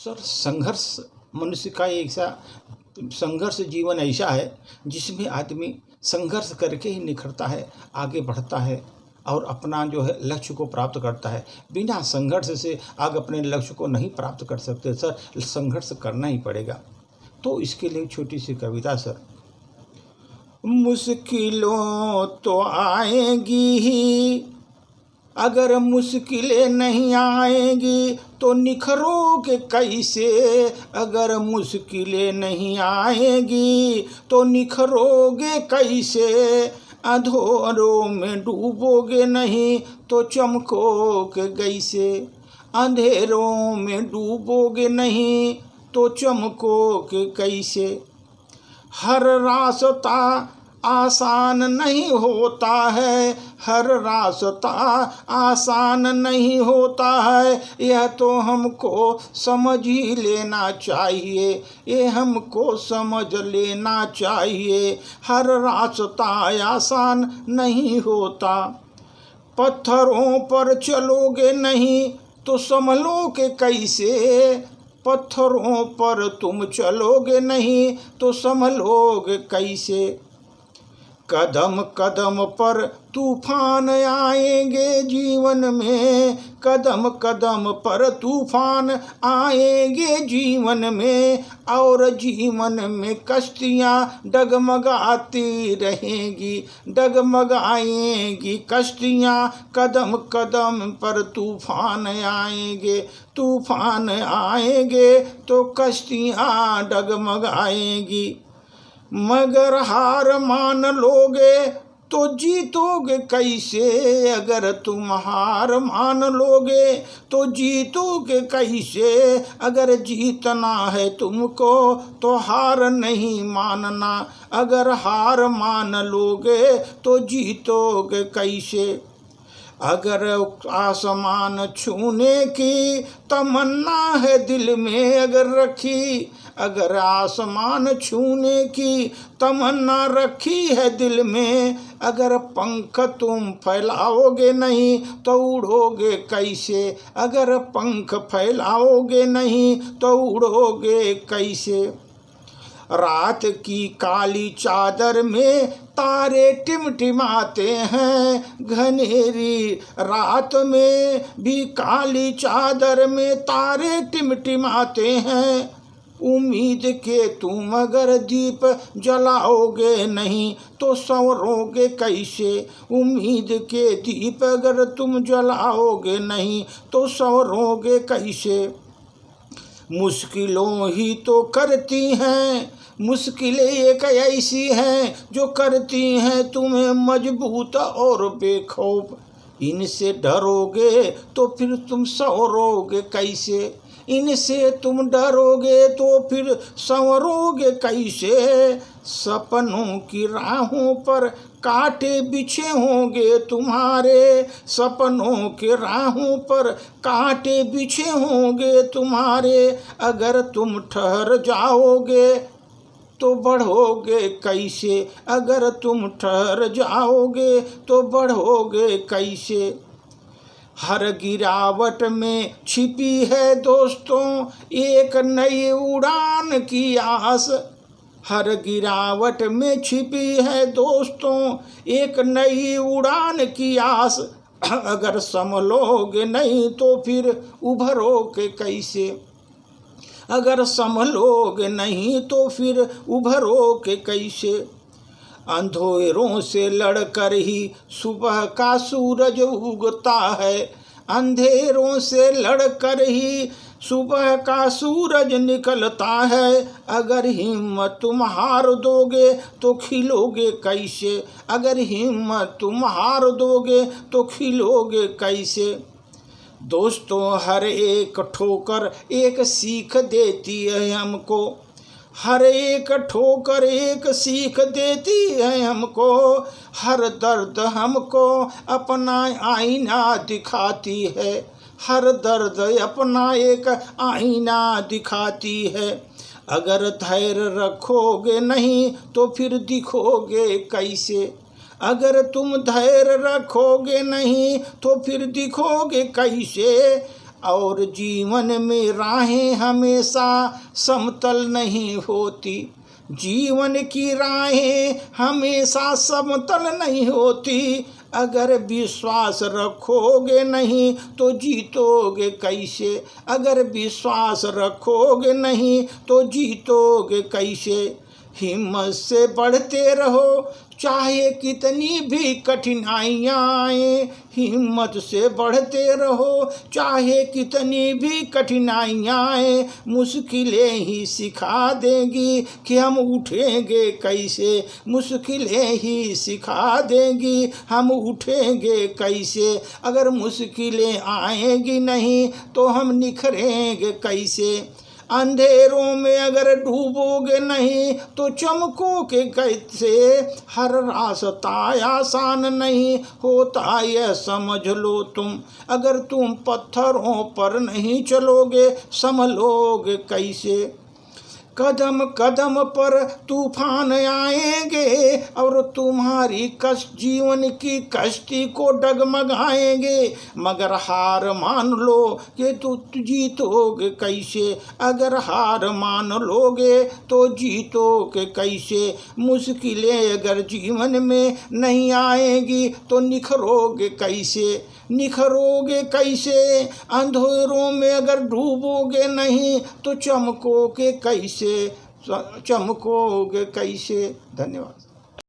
Sir, संघर्ष मनुष्य का ऐसा संघर्ष जीवन ऐसा है जिसमें आदमी संघर्ष करके ही निखरता है, आगे बढ़ता है और अपना जो है लक्ष्य को प्राप्त करता है। बिना संघर्ष से आगे अपने लक्ष्य को नहीं प्राप्त कर सकते सर, संघर्ष करना ही पड़ेगा। तो इसके लिए छोटी सी कविता सर। मुश्किलों तो आएगी ही, अगर मुश्किलें नहीं आएंगी तो निखरोगे कैसे। अगर मुश्किलें नहीं आएंगी तो निखरोगे कैसे। अंधेरों में डूबोगे नहीं तो चमकोगे कैसे। अंधेरों में डूबोगे नहीं तो चमकोगे कैसे। हर रास्ता आसान नहीं होता है, हर रास्ता आसान नहीं होता है, यह तो हमको समझ ही लेना चाहिए, ये हमको समझ लेना चाहिए। हर रास्ता आसान नहीं होता। पत्थरों पर चलोगे नहीं तो संभलोगे कैसे। पत्थरों पर तुम चलोगे नहीं तो संभलोगे कैसे। कदम कदम पर तूफान आएंगे जीवन में, कदम कदम पर तूफान आएंगे जीवन में, और जीवन में कश्तियाँ डगमगाती रहेंगी, डगमगाएंगी कश्तियाँ। कदम कदम पर तूफान आएंगे, तूफान आएंगे तो कश्तियाँ डगमगाएंगी। मगर हार मान लोगे तो जीतोगे कैसे। अगर तुम हार मान लोगे तो जीतोगे कैसे। अगर जीतना है तुमको तो हार नहीं मानना। अगर हार मान लोगे तो जीतोगे कैसे। अगर आसमान छूने की तमन्ना है दिल में अगर रखी, अगर आसमान छूने की तमन्ना रखी है दिल में, अगर पंख तुम फैलाओगे नहीं तो उड़ोगे कैसे। अगर पंख फैलाओगे नहीं तो उड़ोगे कैसे। रात की काली चादर में तारे टिमटिमाते हैं, घनेरी रात में भी काली चादर में तारे टिमटिमाते हैं। उम्मीद के तुम अगर दीप जलाओगे नहीं तो संवरोगे कैसे। उम्मीद के दीप अगर तुम जलाओगे नहीं तो संवरोगे कैसे। मुश्किलों ही तो करती हैं, मुश्किलें एक ऐसी हैं जो करती हैं तुम्हें मजबूत और बेखौफ। इनसे डरोगे तो फिर तुम संवरोगे कैसे। इनसे तुम डरोगे तो फिर संवरोगे कैसे। सपनों की राहों पर कांटे बिछे होंगे तुम्हारे, सपनों के राहों पर कांटे बिछे होंगे तुम्हारे। अगर तुम ठहर जाओगे तो बढ़ोगे कैसे। अगर तुम ठहर जाओगे तो बढ़ोगे कैसे। हर गिरावट में छिपी है दोस्तों एक नई उड़ान की आस। हर गिरावट में छिपी है दोस्तों एक नई उड़ान की आस। अगर संभलोगे नहीं तो फिर उभरोगे कैसे। अगर संभलोगे नहीं तो फिर उभरोगे कैसे। अंधेरों से लड़कर ही सुबह का सूरज उगता है। अंधेरों से लड़कर ही सुबह का सूरज निकलता है। अगर हिम्मत तुम हार दोगे तो खिलोगे कैसे। अगर हिम्मत तुम हार दोगे तो खिलोगे कैसे। दोस्तों, हर एक ठोकर एक सीख देती है हमको। हर एक ठोकर एक सीख देती है हमको। हर दर्द हमको अपना आईना दिखाती है। हर दर्द अपना एक आईना दिखाती है। अगर धैर्य रखोगे नहीं तो फिर दिखोगे कैसे। अगर तुम धैर्य रखोगे नहीं तो फिर दिखोगे कैसे। और जीवन में राहें हमेशा समतल नहीं होती। जीवन की राहें हमेशा समतल नहीं होती। अगर विश्वास रखोगे नहीं तो जीतोगे कैसे। अगर विश्वास रखोगे नहीं तो जीतोगे कैसे। हिम्मत से बढ़ते रहो चाहे कितनी भी कठिनाइयाँ आए। हिम्मत से बढ़ते रहो चाहे कितनी भी कठिनाइयाँ आए। मुश्किलें ही सिखा देंगी कि हम उठेंगे कैसे। मुश्किलें ही सिखा देंगी हम उठेंगे कैसे। अगर मुश्किलें आएंगी नहीं तो हम निखरेंगे कैसे। अंधेरों में अगर डूबोगे नहीं तो चमकोगे कैसे। हर रास्ता आसान नहीं होता यह समझ लो तुम। अगर तुम पत्थरों पर नहीं चलोगे संभलोगे कैसे। कदम कदम पर तूफान आएंगे और तुम्हारी जीवन की कश्ती को डगमगाएंगे। मगर हार मान लो कि तू जीतोगे कैसे। अगर हार मान लोगे तो जीतोगे कैसे। मुश्किलें अगर जीवन में नहीं आएंगी तो निखरोगे कैसे। निखरोगे कैसे। अंधेरों में अगर डूबोगे नहीं तो चमकोगे कैसे। चमकोगे कैसे। धन्यवाद।